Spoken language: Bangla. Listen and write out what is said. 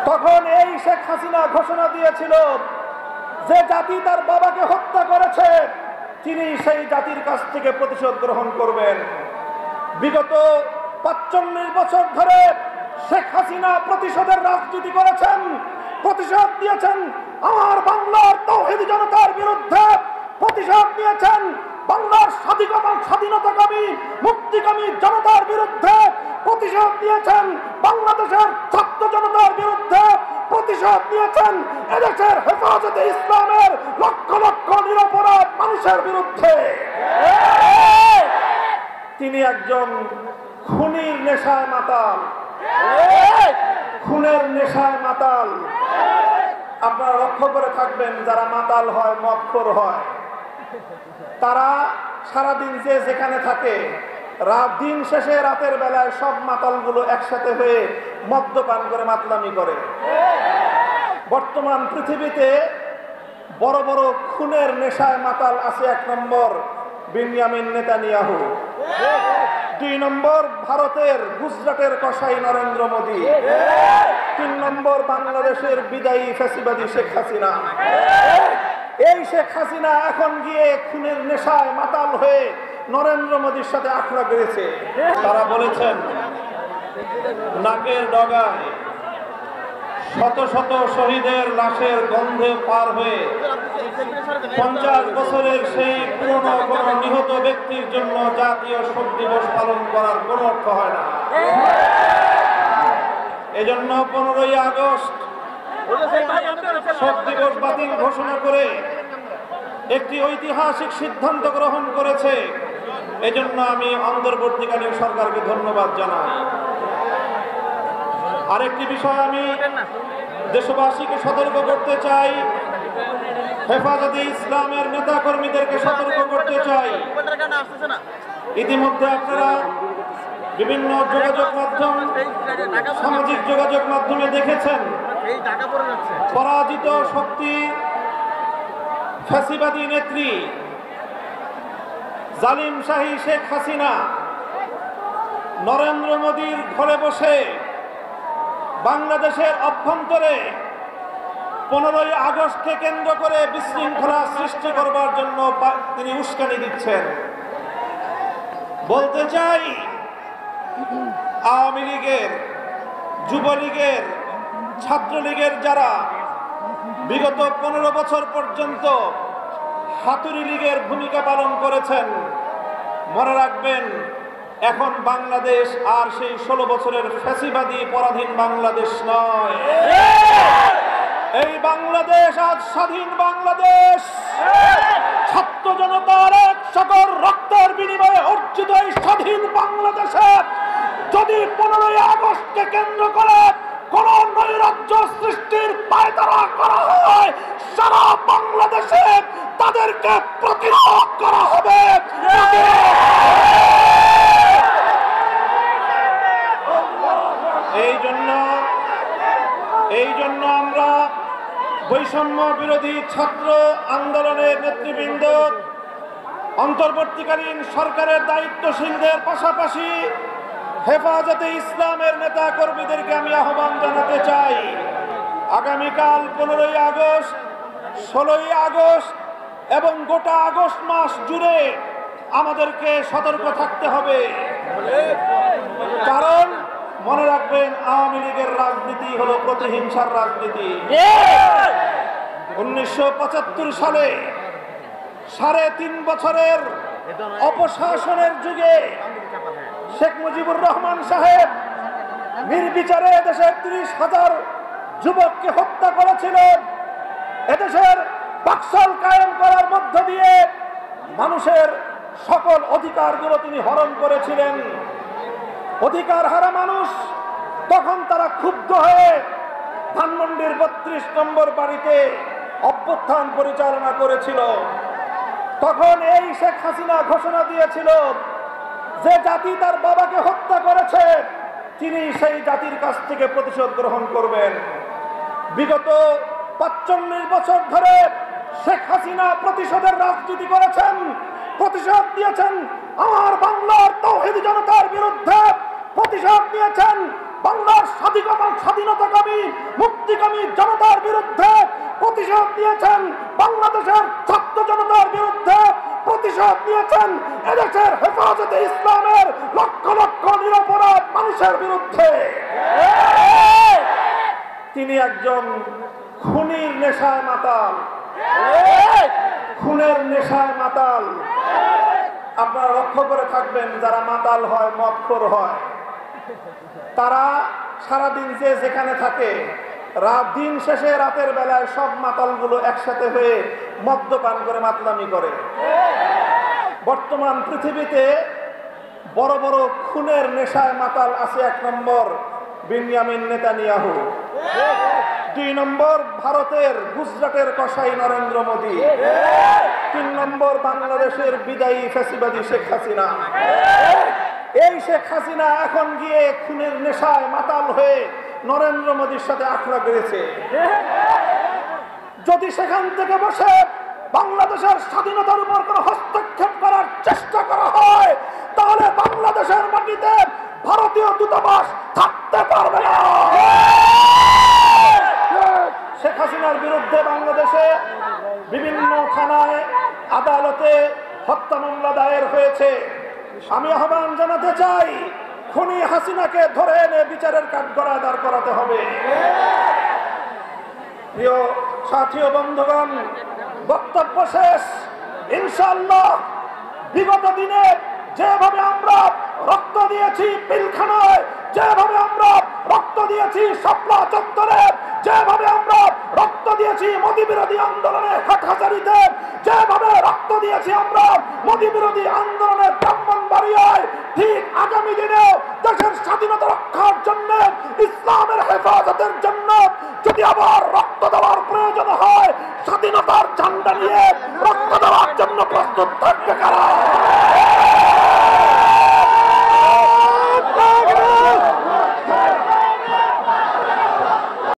তখন এই শেখ হাসিনা ঘোষণা দিয়েছিল যে জাতি তার বাবাকে হত্যা করেছে তিনি সেই জাতির কাছ থেকে প্রতিশোধ গ্রহণ করবেন। বিগত ৪৫ বছর ধরে শেখ হাসিনা প্রতিশোধের রাজনীতি করেছেন, প্রতিশোধ দিয়েছেন আমার বাংলার তাওহীদি জনতার বিরুদ্ধে, প্রতিশোধ দিয়েছেন বাংলার স্বাধীনতাকামী মুক্তিকামী জনতার বিরুদ্ধে, প্রতিশোধ দিয়েছেন বাংলাদেশের ছাত্র জনতার বিরুদ্ধে, প্রতিশোধ দিয়েছেন এদেশের হেফাজতে ইসলামের লক্ষ লক্ষ নিরপরাধ মানুষের বিরুদ্ধে। তিনি একজন খুনির নেশায় মাতাল, খুনের নেশায় মাতাল। আপনারা লক্ষ্য করে থাকবেন যারা মাতাল হয়, মদখোর হয়, তারা সারাদিন যে যেখানে থাকে দিন শেষে রাতের বেলায় সব মাতালগুলো একসাথে হয়ে মদ্যপান করে মাতলামি করে। বর্তমান পৃথিবীতে বড় বড় খুনের নেশায় মাতাল আছে। ১ নম্বর বিনিয়ামিন নেতানিয়াহু, ২ নম্বর ভারতের গুজরাটের কসাই নরেন্দ্র মোদী, ৩ নম্বর বাংলাদেশের বিদায়ী ফ্যাসিবাদী শেখ হাসিনা। এই শেখ হাসিনা এখন গিয়ে খুনের নেশায় মাতাল হয়ে নরেন্দ্র মোদীর সাথে আখড়া করেছে। তারা বলেছেন নাকের ডগায় শত শত শহীদের লাশের গন্ধে পার হয়ে ৫০ বছরের সেই পুরনো কোন নিহত ব্যক্তির জন্য জাতীয় শোক দিবস পালন করার কোন অর্থ হয় না। এজন্য ১৫ই আগস্ট শোক দিবস বাতিল ঘোষণা করে একটি ঐতিহাসিক সিদ্ধান্ত গ্রহণ করেছে। এজন্য আমি অন্তর্বর্তীকালীন সরকারকে ধন্যবাদ জানাই। আরেকটি বিষয় আমি দেশবাসীকে সতর্ক করতে চাই, হেফাজতে ইসলামের নেতা কর্মীদেরকে সতর্ক করতে চাই। ইতিমধ্যে আপনারা বিভিন্ন যোগাযোগ মাধ্যম, সামাজিক যোগাযোগ মাধ্যমে দেখেছেন পরাজিত শক্তি ফ্যাসিবাদী নেত্রী জালিম শাহী শেখ হাসিনা নরেন্দ্র মোদীর ঘরে বসে বাংলাদেশের অভ্যন্তরে 15ই আগস্টকে কেন্দ্র করে বিশৃঙ্খলা সৃষ্টি করবার জন্য তিনি উস্কানি দিচ্ছেন। বলতে চাই আওয়ামী লীগের, যুবলীগের, ছাত্রলীগের যারা বিগত 15 বছর পর্যন্ত হাতুড়ি লীগের ভূমিকা পালন করেছেন, মনে রাখবেন এখন বাংলাদেশ আর সেই 16 বছরের ফ্যাসিবাদী পরাধীন বাংলাদেশ নয়। এই বাংলাদেশ আজ স্বাধীন বাংলাদেশ। ছাত্র জনতার এক সকল রক্তের বিনিময়ে অর্জিত এই স্বাধীন বাংলাদেশে যদি 15ই আগস্টকে কেন্দ্র করে কোন নৈরাজ্য সৃষ্টির পায়তারা করা হয়, সারা বাংলাদেশে তাদেরকে প্রতিরোধ করা হবে। এই জন্য আমরা বৈষম্য বিরোধী ছাত্র আন্দোলনের নেতৃবৃন্দ, অন্তর্বর্তীকালীন সরকারের দায়িত্বশীলদের পাশাপাশি হেফাজতে ইসলামের নেতা কর্মীদেরকে আমি আহ্বান জানাতে চাই, আগামীকাল 15ই আগস্ট, 16ই আগস্ট এবং গোটা আগস্ট মাস জুড়ে আমাদেরকে সতর্ক থাকতে হবে। কারণ মনে রাখবেন আওয়ামী লীগের রাজনীতি হলো প্রতিহিংসার রাজনীতি। 1975 সালে 3.5 বছরের অপশাসনের যুগে শেখ মুজিবুর রহমান সাহেব নির্বিচারে দেশের 30,000 যুবককে হত্যা করেছিলেন। এদেশের বাকশাল কায়েম করার মধ্য দিয়ে মানুষের সকল অধিকারগুলো তিনি হরণ করেছিলেন। অধিকার হারা মানুষ তখন তারা ক্ষুব্ধ হয়ে ধানমন্ডির 32 নম্বর বাড়িতে অভ্যুত্থান পরিচালনা করেছিল। তখন এই শেখ হাসিনা ঘোষণা দিয়েছিল যে জাতি তার বাবাকে হত্যা করেছে তিনি সেই জাতির কাছ থেকে প্রতিশোধ গ্রহণ করবেন। বিগত 45 বছর ধরে শেখ হাসিনা প্রতিশোধের রাজনীতি করেছেন, প্রতিশোধ দিয়েছেন আমার বাংলার তাওহীদি জনতার বিরুদ্ধে, প্রতিশোধ দিয়েছেন বাংলার স্বাধীনতাকামী মুক্তিকামী জনতার বিরুদ্ধে প্রতিশোধ নিয়েছেন, বাংলাদেশের ছাত্র জনতার বিরুদ্ধে প্রতিশোধ নিয়েছেন, এদেশের হেফাজতে ইসলামের লক্ষ লক্ষ নিরপরাধ মানুষের বিরুদ্ধে। তিনি একজন খুনির নেশায় মাতাল, খুনের নেশায় মাতাল। আপনারা লক্ষ্য করে থাকবেন, যারা মাতাল হয়, মদখোর হয়, তারা সারাদিন যে যেখানে থাকে, দিন শেষে রাতের বেলায় সব মাতালগুলো একসাথে হয়ে মদ্যপান করে মাতলামি করে। বর্তমান পৃথিবীতে বড় বড় খুনের নেশায় মাতাল আছে। 1 নম্বর বেনিয়ামিন নেতানিয়াহু, 2 নম্বর ভারতের গুজরাটের কসাই নরেন্দ্র মোদী, 3 নম্বর বাংলাদেশের বিদায়ী ফ্যাসিবাদী শেখ হাসিনা। এই শেখ হাসিনা এখন গিয়ে খুনের নেশায় মাতাল হয়ে নরেন্দ্র মোদীর সাথে আখড়া করেছে। যদি সেখান থেকে বসে বাংলাদেশের স্বাধীনতার উপর কোনো হস্তক্ষেপ করার চেষ্টা করা হয়, তাহলে বাংলাদেশের মাটিতে ভারতীয় দূতাবাস থাকতে পারবে না। শেখ হাসিনার বিরুদ্ধে বাংলাদেশে বিভিন্ন থানায়, আদালতে হত্যা মামলা দায়ের হয়েছে। আমি আহ্বান জানাতে চাই, খুনি হাসিনাকে ধরে এনে বিচারের কাঠগড়ায় দাঁড় করাতে হবে। প্রিয় সাথী ও বন্ধুগণ, বক্তব্য শেষ। ইনশাআল্লাহ বিগত দিনে যেভাবে আমরা রক্ত দিয়েছি পিলখানায়, যেভাবে আমরা রক্ত দিয়েছি শাপলা চত্বরে, যেভাবে আমরা রক্ত দিয়েছি মোদী বিরোধী আন্দোলনে হাটহাজারীতে, যেভাবে রক্ত দিয়েছি আমরা মোদী বিরোধী আন্দোলনে ব্রাহ্মণবাড়িয়ায়, ঠিক আগামী দিনে দেশের স্বাধীনতা রক্ষার জন্য, ইসলামের হেফাজতের জন্য যদি আবার রক্ত দেওয়ার প্রয়োজন হয়, স্বাধীনতার ঝান্ডা নিয়ে রক্ত দেওয়ার জন্য প্রস্তুত থাকবে কারা?